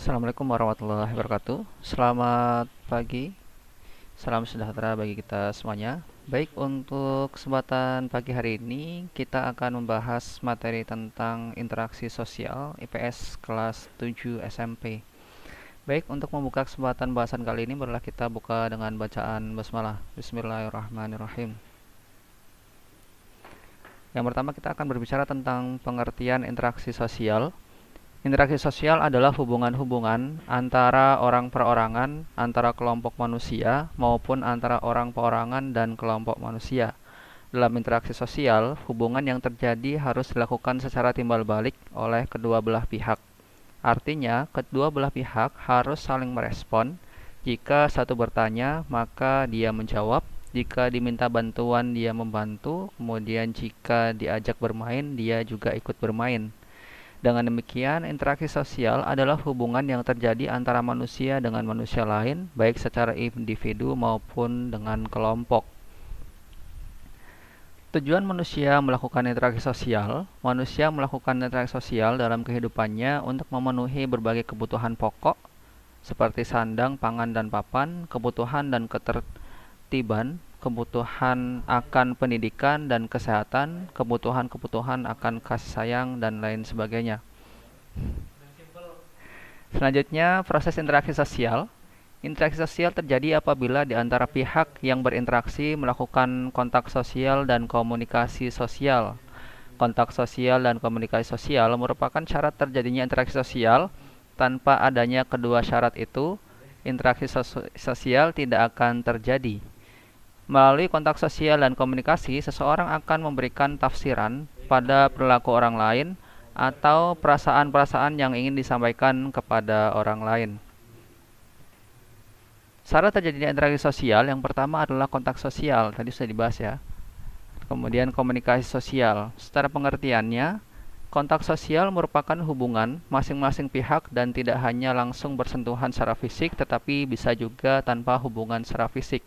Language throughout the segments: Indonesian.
Assalamualaikum warahmatullahi wabarakatuh. Selamat pagi, salam sejahtera bagi kita semuanya. Baik, untuk kesempatan pagi hari ini kita akan membahas materi tentang interaksi sosial IPS kelas 7 SMP. Baik, untuk membuka kesempatan bahasan kali ini marilah kita buka dengan bacaan basmalah. Bismillahirrahmanirrahim. Yang pertama kita akan berbicara tentang pengertian interaksi sosial. Interaksi sosial adalah hubungan-hubungan antara orang perorangan, antara kelompok manusia, maupun antara orang perorangan dan kelompok manusia. Dalam interaksi sosial, hubungan yang terjadi harus dilakukan secara timbal balik oleh kedua belah pihak. Artinya, kedua belah pihak harus saling merespon. Jika satu bertanya, maka dia menjawab. Jika diminta bantuan, dia membantu. Kemudian jika diajak bermain, dia juga ikut bermain. Dengan demikian, interaksi sosial adalah hubungan yang terjadi antara manusia dengan manusia lain, baik secara individu maupun dengan kelompok. Tujuan manusia melakukan interaksi sosial. Manusia melakukan interaksi sosial dalam kehidupannya untuk memenuhi berbagai kebutuhan pokok, seperti sandang, pangan, dan papan, kebutuhan dan ketertiban, kebutuhan akan pendidikan dan kesehatan, kebutuhan-kebutuhan akan kasih sayang, dan lain sebagainya. Selanjutnya, proses interaksi sosial. Interaksi sosial terjadi apabila di antara pihak yang berinteraksi melakukan kontak sosial dan komunikasi sosial. Kontak sosial dan komunikasi sosial merupakan syarat terjadinya interaksi sosial. Tanpa adanya kedua syarat itu, interaksi sosial tidak akan terjadi. Melalui kontak sosial dan komunikasi, seseorang akan memberikan tafsiran pada perilaku orang lain atau perasaan-perasaan yang ingin disampaikan kepada orang lain. Syarat terjadinya interaksi sosial yang pertama adalah kontak sosial, tadi sudah dibahas ya. Kemudian komunikasi sosial. Secara pengertiannya, kontak sosial merupakan hubungan masing-masing pihak dan tidak hanya langsung bersentuhan secara fisik, tetapi bisa juga tanpa hubungan secara fisik.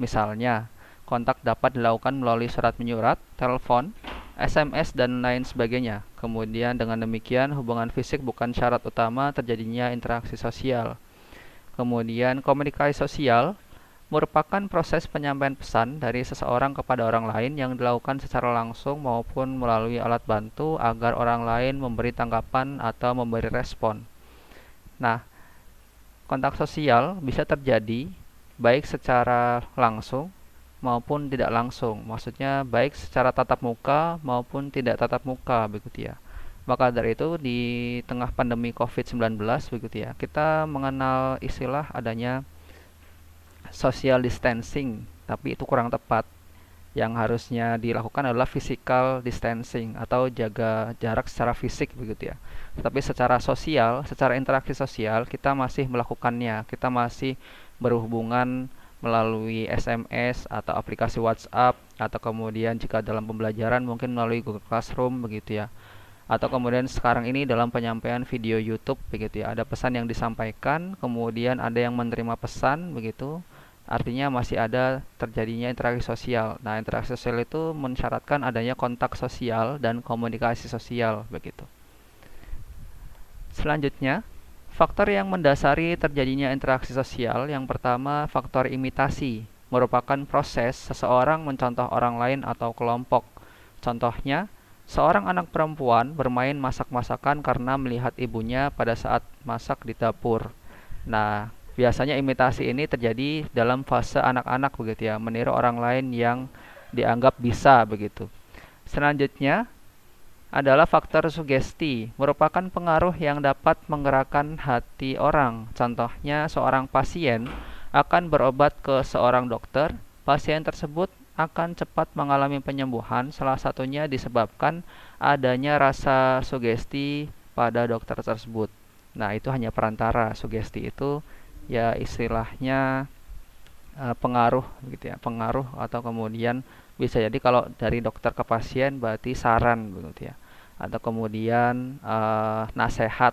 Misalnya, kontak dapat dilakukan melalui surat menyurat, telepon, SMS, dan lain sebagainya. Kemudian dengan demikian, hubungan fisik bukan syarat utama terjadinya interaksi sosial. Kemudian komunikasi sosial merupakan proses penyampaian pesan dari seseorang kepada orang lain yang dilakukan secara langsung maupun melalui alat bantu agar orang lain memberi tanggapan atau memberi respon. Nah, kontak sosial bisa terjadi baik secara langsung maupun tidak langsung. Maksudnya baik secara tatap muka maupun tidak tatap muka begitu ya. Maka dari itu di tengah pandemi COVID-19 begitu ya, kita mengenal istilah adanya social distancing, tapi itu kurang tepat. Yang harusnya dilakukan adalah physical distancing atau jaga jarak secara fisik begitu ya. Tapi secara sosial, secara interaksi sosial kita masih melakukannya. Kita masih berhubungan melalui SMS atau aplikasi WhatsApp, atau kemudian jika dalam pembelajaran mungkin melalui Google Classroom begitu ya. Atau kemudian sekarang ini dalam penyampaian video YouTube begitu ya. Ada pesan yang disampaikan, kemudian ada yang menerima pesan begitu. Artinya masih ada terjadinya interaksi sosial. Nah, interaksi sosial itu mensyaratkan adanya kontak sosial dan komunikasi sosial begitu. Selanjutnya, faktor yang mendasari terjadinya interaksi sosial yang pertama, faktor imitasi, merupakan proses seseorang mencontoh orang lain atau kelompok. Contohnya, seorang anak perempuan bermain masak-masakan karena melihat ibunya pada saat masak di dapur. Nah, biasanya imitasi ini terjadi dalam fase anak-anak begitu ya, meniru orang lain yang dianggap bisa begitu. Selanjutnya adalah faktor sugesti, merupakan pengaruh yang dapat menggerakkan hati orang. Contohnya, seorang pasien akan berobat ke seorang dokter, pasien tersebut akan cepat mengalami penyembuhan, salah satunya disebabkan adanya rasa sugesti pada dokter tersebut. Nah, itu hanya perantara. Sugesti itu ya istilahnya pengaruh gitu ya, pengaruh atau kemudian bisa jadi kalau dari dokter ke pasien berarti saran begitu ya, atau kemudian nasihat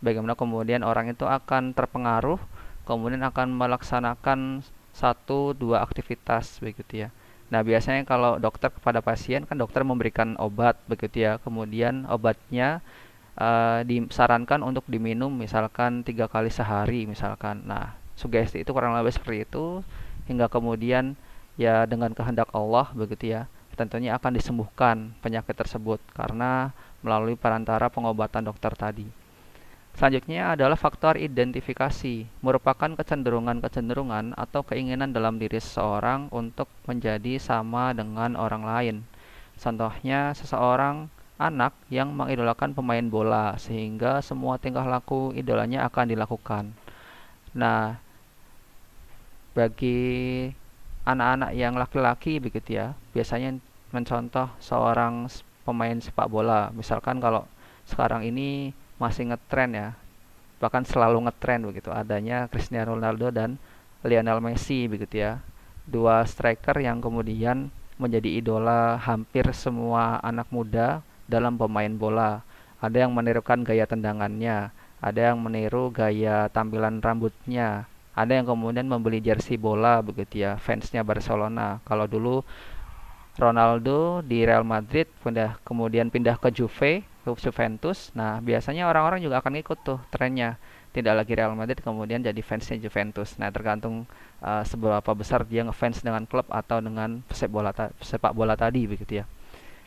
bagaimana kemudian orang itu akan terpengaruh kemudian akan melaksanakan satu dua aktivitas begitu ya. Nah, biasanya kalau dokter kepada pasien kan dokter memberikan obat begitu ya, kemudian obatnya disarankan untuk diminum misalkan 3 kali sehari misalkan. Nah, sugesti itu kurang lebih seperti itu, hingga kemudian ya dengan kehendak Allah begitu ya, tentunya akan disembuhkan penyakit tersebut karena melalui perantara pengobatan dokter tadi. Selanjutnya adalah faktor identifikasi, merupakan kecenderungan-kecenderungan atau keinginan dalam diri seseorang untuk menjadi sama dengan orang lain. Contohnya, seseorang anak yang mengidolakan pemain bola, sehingga semua tingkah laku idolanya akan dilakukan. Nah, bagi anak-anak yang laki-laki begitu ya, biasanya mencontoh seorang pemain sepak bola. Misalkan kalau sekarang ini masih ngetren ya, bahkan selalu ngetren begitu, adanya Cristiano Ronaldo dan Lionel Messi begitu ya, dua striker yang kemudian menjadi idola hampir semua anak muda dalam pemain bola. Ada yang menirukan gaya tendangannya, ada yang meniru gaya tampilan rambutnya, ada yang kemudian membeli jersey bola begitu ya, fansnya Barcelona. Kalau dulu Ronaldo di Real Madrid, kemudian pindah ke Juventus. Nah, biasanya orang-orang juga akan ikut tuh trennya. Tidak lagi Real Madrid, kemudian jadi fansnya Juventus. Nah, tergantung seberapa besar dia ngefans dengan klub atau dengan sepak bola tadi begitu ya.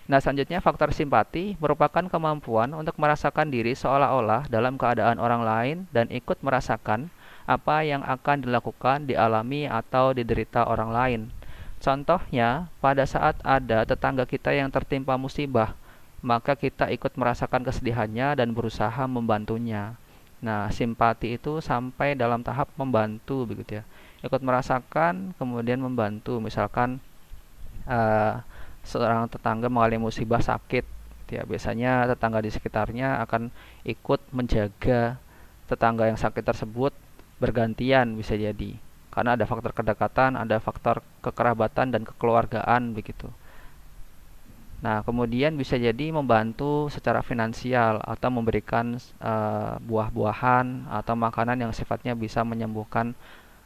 Nah, selanjutnya faktor simpati merupakan kemampuan untuk merasakan diri seolah-olah dalam keadaan orang lain dan ikut merasakan apa yang akan dilakukan, dialami, atau diderita orang lain. Contohnya, pada saat ada tetangga kita yang tertimpa musibah, maka kita ikut merasakan kesedihannya dan berusaha membantunya. Nah, simpati itu sampai dalam tahap membantu begitu ya. Ikut merasakan, kemudian membantu. Misalkan seorang tetangga mengalami musibah sakit, ya biasanya tetangga di sekitarnya akan ikut menjaga tetangga yang sakit tersebut bergantian bisa jadi. Karena ada faktor kedekatan, ada faktor kekerabatan dan kekeluargaan begitu. Nah, kemudian bisa jadi membantu secara finansial atau memberikan buah-buahan atau makanan yang sifatnya bisa menyembuhkan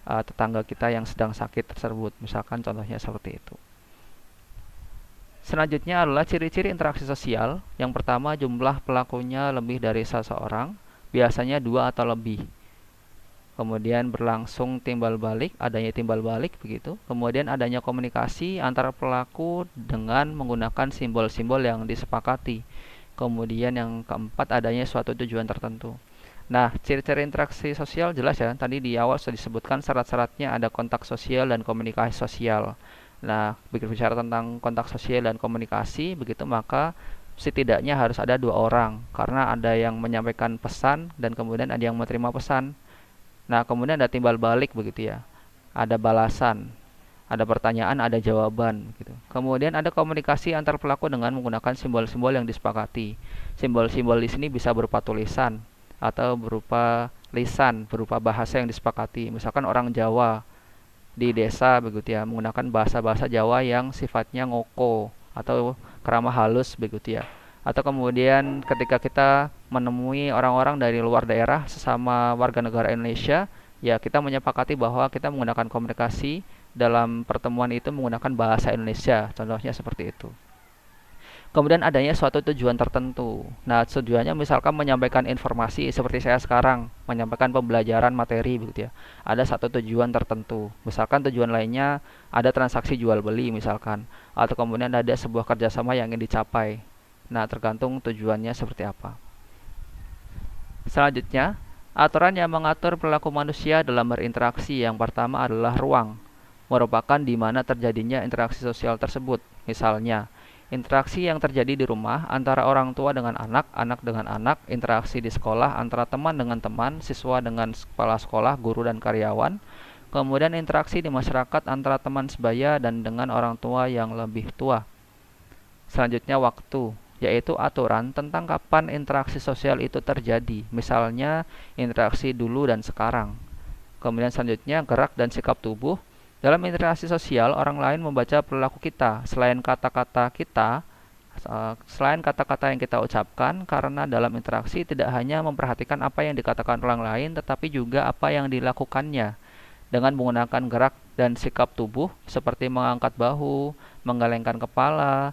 tetangga kita yang sedang sakit tersebut. Misalkan contohnya seperti itu. Selanjutnya adalah ciri-ciri interaksi sosial. Yang pertama, jumlah pelakunya lebih dari seseorang, biasanya 2 atau lebih. Kemudian berlangsung timbal balik, adanya timbal balik begitu. Kemudian adanya komunikasi antara pelaku dengan menggunakan simbol-simbol yang disepakati. Kemudian yang keempat, adanya suatu tujuan tertentu. Nah, ciri-ciri interaksi sosial jelas ya. Tadi di awal sudah disebutkan syarat-syaratnya, ada kontak sosial dan komunikasi sosial. Nah, berbicara tentang kontak sosial dan komunikasi begitu, maka setidaknya harus ada 2 orang, karena ada yang menyampaikan pesan dan kemudian ada yang menerima pesan. Nah, kemudian ada timbal balik begitu ya. Ada balasan, ada pertanyaan, ada jawaban gitu. Kemudian ada komunikasi antar pelaku dengan menggunakan simbol-simbol yang disepakati. Simbol-simbol di sini bisa berupa tulisan atau berupa lisan, berupa bahasa yang disepakati. Misalkan orang Jawa di desa begitu ya, menggunakan bahasa-bahasa Jawa yang sifatnya ngoko atau keramah halus begitu ya. Atau kemudian ketika kita menemui orang-orang dari luar daerah sesama warga negara Indonesia, ya kita menyepakati bahwa kita menggunakan komunikasi dalam pertemuan itu menggunakan bahasa Indonesia, contohnya seperti itu. Kemudian adanya suatu tujuan tertentu. Nah, tujuannya misalkan menyampaikan informasi seperti saya sekarang, menyampaikan pembelajaran materi begitu ya. Ada satu tujuan tertentu. Misalkan tujuan lainnya ada transaksi jual beli misalkan, atau kemudian ada sebuah kerjasama yang ingin dicapai. Nah, tergantung tujuannya seperti apa. Selanjutnya, aturan yang mengatur perilaku manusia dalam berinteraksi. Yang pertama adalah ruang, merupakan di mana terjadinya interaksi sosial tersebut. Misalnya, interaksi yang terjadi di rumah antara orang tua dengan anak, anak dengan anak, interaksi di sekolah antara teman dengan teman, siswa dengan kepala sekolah, guru dan karyawan. Kemudian interaksi di masyarakat antara teman sebaya dan dengan orang tua yang lebih tua. Selanjutnya waktu, yaitu aturan tentang kapan interaksi sosial itu terjadi. Misalnya interaksi dulu dan sekarang. Kemudian selanjutnya gerak dan sikap tubuh. Dalam interaksi sosial, orang lain membaca perilaku kita selain kata-kata yang kita ucapkan, karena dalam interaksi tidak hanya memperhatikan apa yang dikatakan orang lain, tetapi juga apa yang dilakukannya. Dengan menggunakan gerak dan sikap tubuh seperti mengangkat bahu, menggelengkan kepala,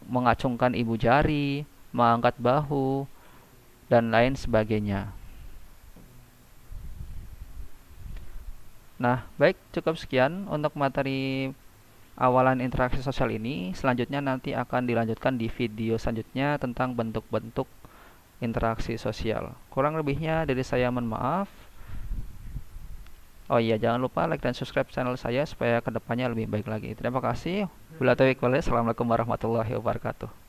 mengacungkan ibu jari, mengangkat bahu, dan lain sebagainya. Nah, baik, cukup sekian untuk materi awalan interaksi sosial ini. Selanjutnya nanti akan dilanjutkan di video selanjutnya tentang bentuk-bentuk interaksi sosial. Kurang lebihnya dari saya mohon maaf. Oh iya, jangan lupa like dan subscribe channel saya supaya kedepannya lebih baik lagi. Terima kasih. Wabillahi taufiq walhidayah. Assalamualaikum warahmatullahi wabarakatuh.